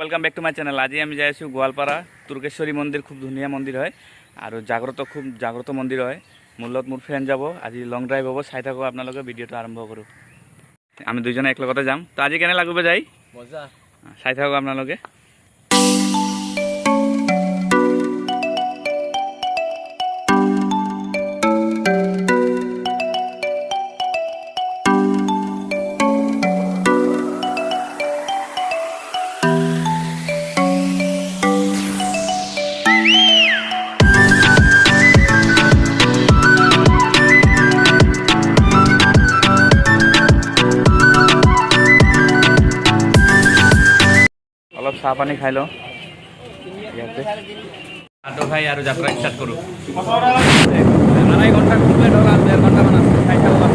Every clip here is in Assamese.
Welcome back to my channel. आज आम जाए गोवालपारा तुर्केश्वरी मंदिर खूब धुनिया मंदिर है और खूब जाग्रत मंदिर है। मूलत मोर फ्रेंड যাব आज लंग ड्राइव हम चाई थको आपलोग भिडिओ आरम्भ करूँ। आम दुजने एक जाम तो आज केने लगे जाई मजा चाई थको आपलोगे। अलग चाह पानी खाई लो आटो खाई और यात्रा स्टार्ट करूँ। 2.5 घंटा कमप्लीट होगा 1.5 घंटा मान खाई थको।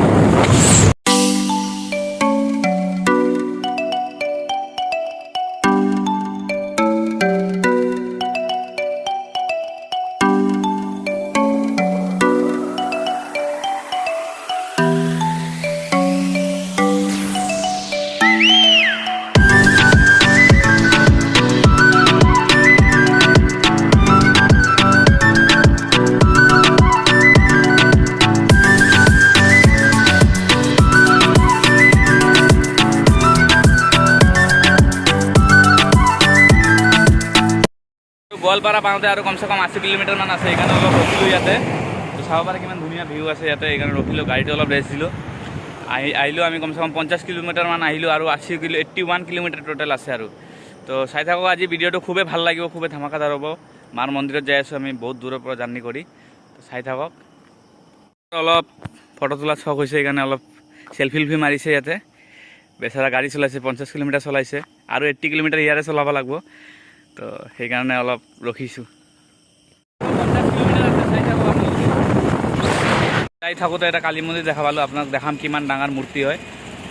गोवालपारा पाते और कम से कम 80 किलोमीटर मान आसे अलग रखिलो इते तो चाब पारे कि धुनिया भिउ आसे इते रखिलो गाड़ी अलग रेस्ट दिलो आइलो आम कम से कम 50 किलोमीटर मान आइलो और 81 किलोमीटर टोटल आसे और तो चाई थको आज भिडिओ खूबे ভাল লাগিব खूबे धमाकादार हम मार मंदिर जाई आसो आमी बहुत दूर पर जार्नी करी तो चाई थक अलग फटो तोला शख होइसे अलग सेल्फी मारिसे इते बेचारा गाड़ी चलाइसे 50 किलोमीटर चलाइसे और 80 किलोमीटर इयारे चलाब लागब तो সেইকাৰণে অলপ ৰখিছোঁ। 50 কিলোমিটাৰ আছে চাই থাকোঁতে এটা কালী মন্দিৰ দেখা পালোঁ। আপোনাক দেখাম কিমান ডাঙৰ মূৰ্তি হয়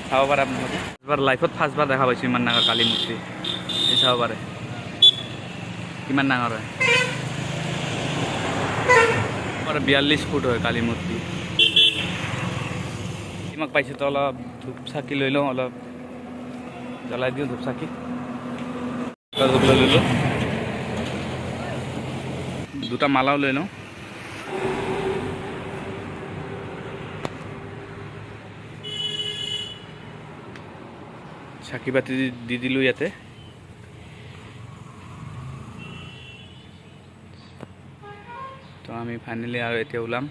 চাব পাৰে আপোনালোকে। এবাৰ লাইফত ফাৰ্ষ্টবাৰ দেখা পাইছোঁ ইমান ডাঙৰ কালী মূৰ্তি। এই চাব পাৰে কিমান ডাঙৰ হয়। 42 ফুট হয় কালী মূৰ্তি। কিমাক পাইছোঁ তো অলপ ধূপ চাকি লৈ লওঁ অলপ জ্বলাই দিওঁ ধূপ চাকি দুটা মালাও লৈ লওঁ। চাকি বাতি দি দিলোঁ ইয়াতে। তো আমি ফাইনেলি আৰু এতিয়া ওলাম।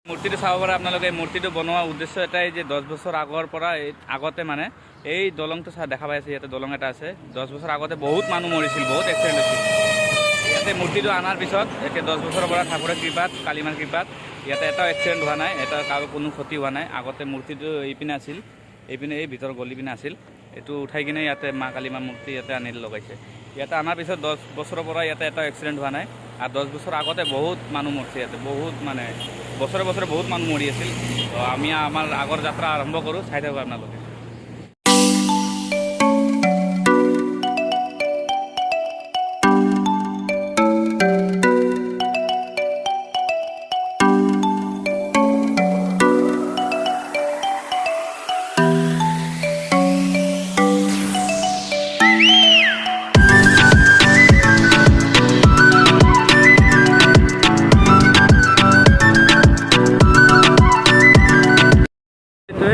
মূৰ্তিটো চাব পাৰে আপোনালোকে। মূৰ্তিটো বনোৱা উদ্দেশ্য এটাই যে 10 বছৰ আগৰ পৰা আগতে মানে এই দলংটো দেখা পাই আছে ইয়াতে দলং এটা আছে। 10 বছৰ আগতে বহুত মানুহ মৰিছিল বহুত এক্সিডেণ্ট হৈছিল ইয়াতে। মূৰ্তিটো আনাৰ পিছত এতিয়া 10 বছৰৰ পৰা ঠাকুৰৰ কৃপাত কালীমাৰ কৃপাত ইয়াতে এটাও এক্সিডেণ্ট হোৱা নাই, এটা কাৰো কোনো ক্ষতি হোৱা নাই। আগতে মূৰ্তিটো এইপিনে আছিল, এইপিনে এই ভিতৰ গলি পিনে আছিল। এইটো উঠাই কিনে ইয়াতে মা কালীমাৰ মূৰ্তি ইয়াতে আনি লগাইছে। ইয়াতে আনাৰ পিছত 10 বছৰৰ পৰা ইয়াতে এটাও এক্সিডেণ্ট হোৱা নাই। আর 10 বছর আগতে বহুত মানুষ মরছে ইয়াতে, বহুত মানে বছরে বছরে বহুত মানুষ মরি আছিল। তো আমি আমার আগর যাত্রা আরম্ভ করো চাই থাকবো আপনাদের।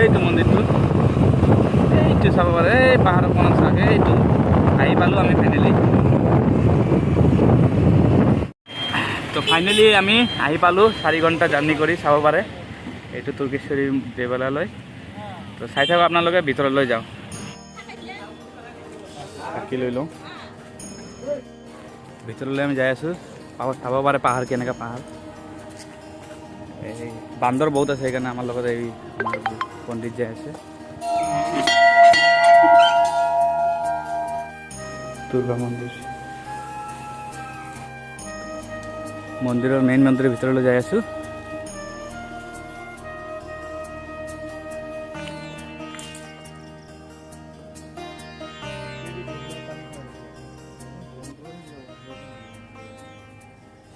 এইটো মন্দিৰটো এইটো চাব পাৰে। এই পাহাৰৰ কোণত চাগে এইটো আহি পালোঁ আমি ফাইনেলি। তো ফাইনেলি আমি আহি পালোঁ 4 ঘণ্টা জাৰ্ণি কৰি। চাব পাৰে এইটো তুৰ্কেশ্বৰী দেৱালয়। তো চাই থাকক আপোনালোকে, ভিতৰলৈ যাওঁ। চাকি লৈ লওঁ। ভিতৰলৈ আমি যাই আছোঁ। চাব পাৰে পাহাৰ কেনেকুৱা পাহাৰ। এই বান্দৰ বহুত আছে সেইকাৰণে আমাৰ লগত এই পণ্ডিত যাই আছে। দুৰ্গা মন্দিৰ মন্দিৰৰ মেইন মন্দিৰৰ ভিতৰলৈ যাই আছোঁ।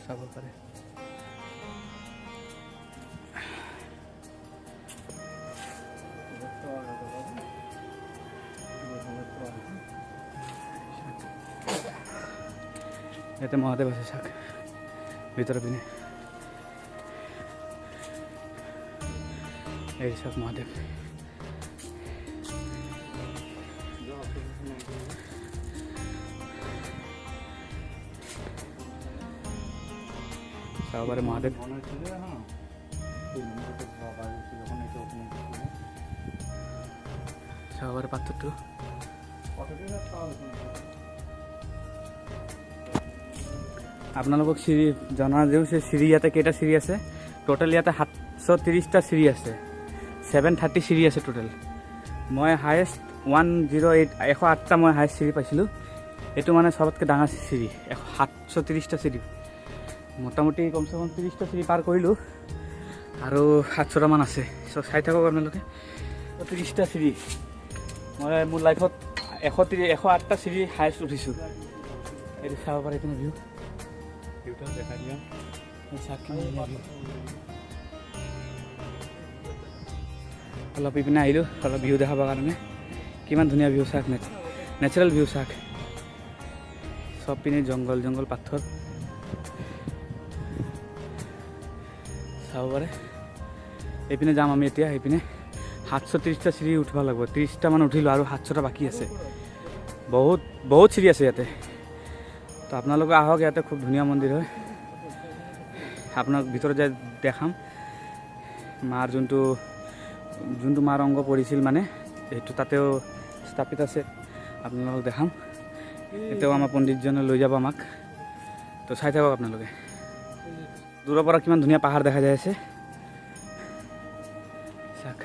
চাব পাৰে ইয়াতে মহাদেৱ আছে চাওক ভিতৰৰ পিনে এই চাওক মহাদেৱ চাব পাৰে মহাদেৱ চাব পাৰে পাথৰটো আপোনালোকক চিৰি জনা দিওঁ যে চিৰি ইয়াতে কেইটা চিৰি আছে টোটেল ইয়াতে 730টা চিৰি আছে 730 চিৰি আছে টোটেল মই হায়েষ্ট 108টা মই হায়েষ্ট চিৰি পাইছিলোঁ এইটো মানে চবতকৈ ডাঙৰ চিৰি 730টা চিৰি মোটামুটি কমচে কম 30টা চিৰি পাৰ কৰিলোঁ আৰু 700টামান আছে চ' চাই থাকক আপোনালোকে 30টা চিৰি মই মোৰ লাইফত 108টা চিৰি হায়েষ্ট উঠিছোঁ এইটো চাব পাৰে এইটো ভিউ ভিউটো দেখাই দিওঁ অলপ ইপিনে আহিলোঁ অলপ ভিউ দেখাবৰ কাৰণে কিমান ধুনীয়া ভিউ চাওক নেচাৰেল ভিউ চাওক চব পিনে জংঘল জংঘল পাথৰ চাব পাৰে এইপিনে যাম আমি এতিয়া সেইপিনে 730টা চিৰি উঠিব লাগিব 30টা মান উঠিলোঁ আৰু 700টা বাকী আছে বহুত চিৰি আছে ইয়াতে তো আপোনালোকে আহক ইয়াতে খুব ধুনীয়া মন্দিৰ হয় আপোনাক ভিতৰত যাই দেখাম মাৰ যোনটো মাৰ অংগ পৰিছিল মানে সেইটো তাতেও স্থাপিত আছে আপোনালোকক দেখাম এতিয়াও আমাৰ পণ্ডিতজনে লৈ যাব আমাক তো চাই থাকক আপোনালোকে দূৰৰ পৰা কিমান ধুনীয়া পাহাৰ দেখা যাই আছে চাওক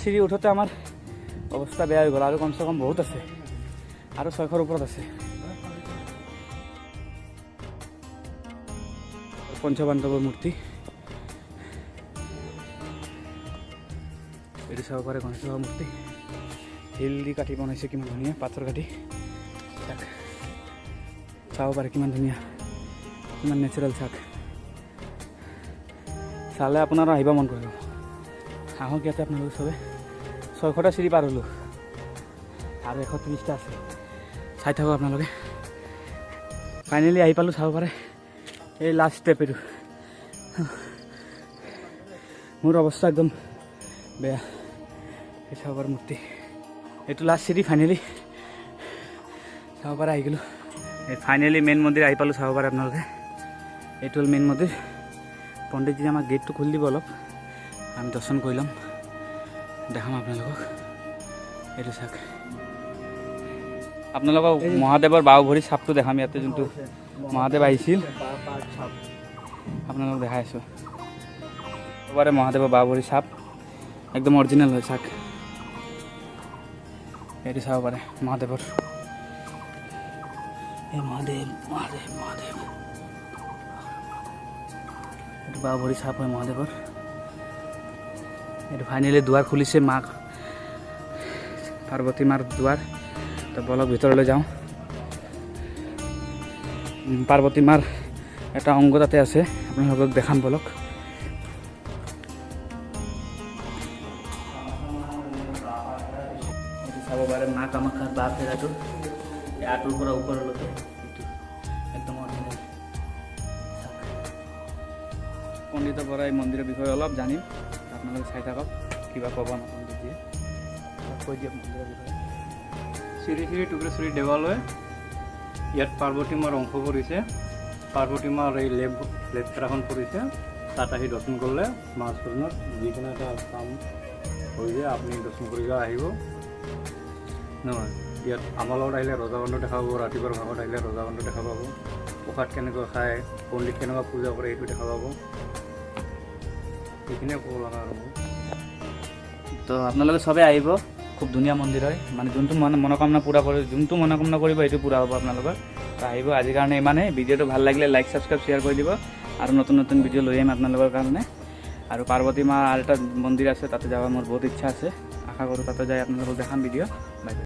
চিৰি উঠোতে আমাৰ অৱস্থা বেয়া হৈ গ'ল আৰু কমচে কম বহুত আছে আৰু 600ৰ ওপৰত আছে পঞ্চপাণ্ডৱৰ মূৰ্তি এইটো চাব পাৰে গণেশৰ মূৰ্তি শিল দি কাটি বনাইছে কিমান ধুনীয়া পাথৰ কাটি চাব পাৰে কিমান ধুনীয়া কিমান নেচাৰেল চাওক চালে আপোনাৰ আহিব মন কৰিব আহক ইয়াতে আপোনালোকে চবে 600টা চিৰি পাৰ হ'লোঁ আৰু 130টা আছে চাই থাকক আপোনালোকে ফাইনেলি আহি পালোঁ চাব পাৰে এই লাষ্ট ষ্টেপ এইটো মোৰ অৱস্থা একদম বেয়া এই চাব পাৰে মূৰ্তি এইটো লাষ্ট চিৰি ফাইনেলি চাব পাৰে আহি গ'লোঁ এই ফাইনেলি মেইন মন্দিৰ আহি পালোঁ চাব পাৰে আপোনালোকে এইটো হ'ল মেইন মন্দিৰ পণ্ডিতজী আমাক গেটটো খুলি দিব অলপ আমি দৰ্শন কৰি ল'ম দেখাম আপোনালোকক এইটো চাওক আপোনালোকক মহাদেৱৰ বাহু ভৰি চাপটো দেখাম ইয়াতে যোনটো মহাদেৱ আহিছিল আপোনালোকক দেখাই আছোঁ চবৰে মহাদেৱৰ বাহু ভৰি চাপ একদম অৰিজিনেল হয় চাওক এইটো চাব পাৰে মহাদেৱৰ এই মহাদেৱ এইটো বাহু ভৰি চাপ হয় মহাদেৱৰ এইটো ফাইনেলি দুৱাৰ খুলিছে মাক পাৰ্বতী মাৰ দুৱাৰ তো বলক ভিতৰলৈ যাওঁ পাৰ্বতী মাৰ এটা অংগ তাতে আছে আপোনালোকক দেখাম বলক এইটো চাব পাৰে মা কামাখ্যাৰ বাঁহ ফেৰাটো আঁতৰ পৰা ওপৰলৈকে একদম অৰিজিনেল পণ্ডিতৰ পৰা এই মন্দিৰৰ বিষয়ে অলপ জানিম আপোনালোকে চাই থাকক কিবা ক'ব ন পণ্ডিতজীয়ে কৈ দিয়ক মন্দিৰৰ বিষয়ে শ্ৰী শ্ৰী টুক্ৰেশ্বৰী দেৱালয় ইয়াত পাৰ্বতী মাৰ অংশ পৰিছে পাৰ্বতী মাৰ এই লেপখেৰাখন পৰিছে তাত আহি দৰ্শন কৰিলে মাছ ধৰণৰ যিকোনো এটা কাম হৈ যায় আপুনি দৰ্শন কৰিব আহিব নহয় ইয়াত আমাৰ লগত আহিলে ৰজাগণ্ড দেখা পাব ৰাতিপুৱাৰ ভাগত আহিলে ৰজাগণ্ড দেখা পাব প্ৰসাদ কেনেকৈ খায় পণ্ডিত কেনেকুৱা পূজা কৰে এইটো দেখা পাব এইখিনিয়ে ক'ব লগা আৰু তো আপোনালোকে চবেই আহিব খুব ধুনীয়া মন্দিৰ হয় মানে যোনটো মনোকামনা পূৰা কৰে যোনটো মনোকামনা কৰিব সেইটো পূৰা হ'ব আপোনালোকৰ তো আহিব আজিৰ কাৰণে ইমানেই ভিডিঅ'টো ভাল লাগিলে লাইক ছাবস্ক্ৰাইব শ্বেয়াৰ কৰি দিব আৰু নতুন নতুন ভিডিঅ' লৈ আহিম আপোনালোকৰ কাৰণে আৰু পাৰ্বতী মা আৰু এটা মন্দিৰ আছে তাতে যাব মোৰ বহুত ইচ্ছা আছে আশা কৰোঁ তাতে যাই আপোনালোকক দেখাম ভিডিঅ' বাই বাই